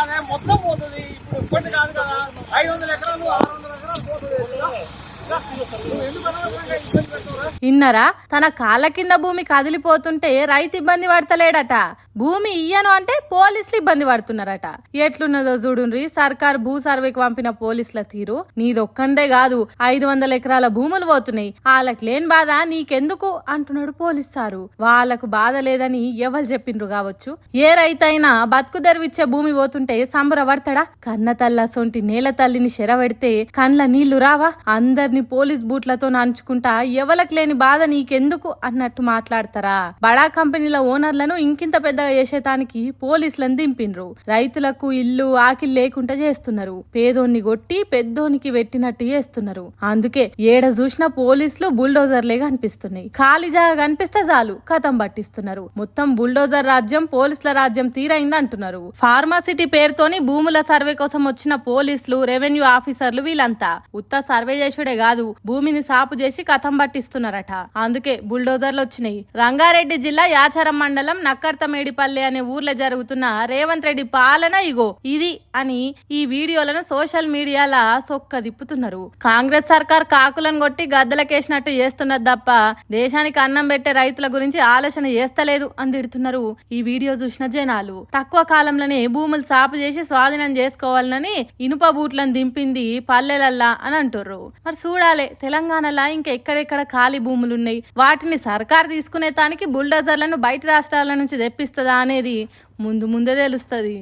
కాదే మొత్తం పోతుంది. ఇప్పుడు ఒక్కటి కాదు కదా, 500 ఎకరాలు 600 ఎకరాలు పోతుంది. ఇన్నరా తన కాళ్ళ కింద భూమి కదిలిపోతుంటే రైతు ఇబ్బంది పడతలేడట. భూమి ఇయ్యను అంటే పోలీసులు ఇబ్బంది పడుతున్నారట. ఎట్లున్నదో చూడుండ్రి సర్కార్ భూ సర్వేకి పంపిన పోలీసుల తీరు. నీదొక్కందే కాదు 500 ఎకరాల భూములు పోతున్నాయి, వాళ్ళకి లేని బాధ నీకెందుకు అంటున్నాడు పోలీసు సారు. వాళ్ళకు బాధ లేదని ఎవరు చెప్పిండ్రు కావచ్చు. ఏ రైతైనా బతుకు తెరివిచ్చే భూమి పోతుంటే సంబరపడతాడా? కన్న తల్ల సొంటి నేల తల్లిని శరవెడితే కండ్ల నీళ్లు రావా? అందరినీ పోలీస్ బూట్లతో నంచుకుంటా ఎవరికి లేని బాధ నీకెందుకు అన్నట్టు మాట్లాడతారా? బడా కంపెనీల ఓనర్లను ఇంకింత పెద్దగా చేసేటానికి పోలీసులను దింపిండ్రు. రైతులకు ఇల్లు ఆకిల్ లేకుండా చేస్తున్నారు. పేదోన్ని కొట్టి పెద్దోనికి పెట్టినట్టు చేస్తున్నారు. అందుకే ఏడ చూసిన పోలీసులు బుల్డోజర్లే కనిపిస్తున్నాయి. ఖాళీ జాగా కనిపిస్తే చాలు కథం పట్టిస్తున్నారు. మొత్తం బుల్డోజర్ రాజ్యం పోలీసుల రాజ్యం తీరైంది అంటున్నారు. ఫార్మాసిటీ పేరుతోని భూముల సర్వే కోసం వచ్చిన పోలీసులు రెవెన్యూ ఆఫీసర్లు వీళ్ళంతా ఉత్త సర్వే చేసుడే కాదు, భూమిని సాపు చేసి కథం పట్టిస్తున్నారట. అందుకే బుల్డోజర్లు వచ్చినాయి. రంగారెడ్డి జిల్లా యాచారం మండలం నక్కర్తమేడిపల్లి అనే ఊర్లో జరుగుతున్న రేవంత్ రెడ్డి పాలన ఇగో ఇది అని ఈ వీడియోలను సోషల్ మీడియాలో సొక్క దిప్పుతున్నారు. కాంగ్రెస్ సర్కార్ కాకులను కొట్టి గద్దలకేసినట్టు చేస్తున్నది తప్ప దేశానికి అన్నం పెట్టే రైతుల గురించి ఆలోచన చేస్తలేదు అని తిడుతున్నారు ఈ వీడియో చూసిన జనాలు. తక్కువ కాలంలోనే భూములు సాపు చేసి స్వాధీనం చేసుకోవాలని ఇనుప బూట్లను దింపింది పల్లెలల్లా అని అంటుర్రు. మరి చూడాలి తెలంగాణలో ఇంకా ఎక్కడెక్కడ ఖాళీ భూములు ఉన్నాయి, వాటిని సర్కార్ తీసుకునే తానికి బుల్డోజర్లను బయట రాష్ట్రాల నుంచి తెప్పిస్తుందా అనేది ముందు ముందే తెలుస్తుంది.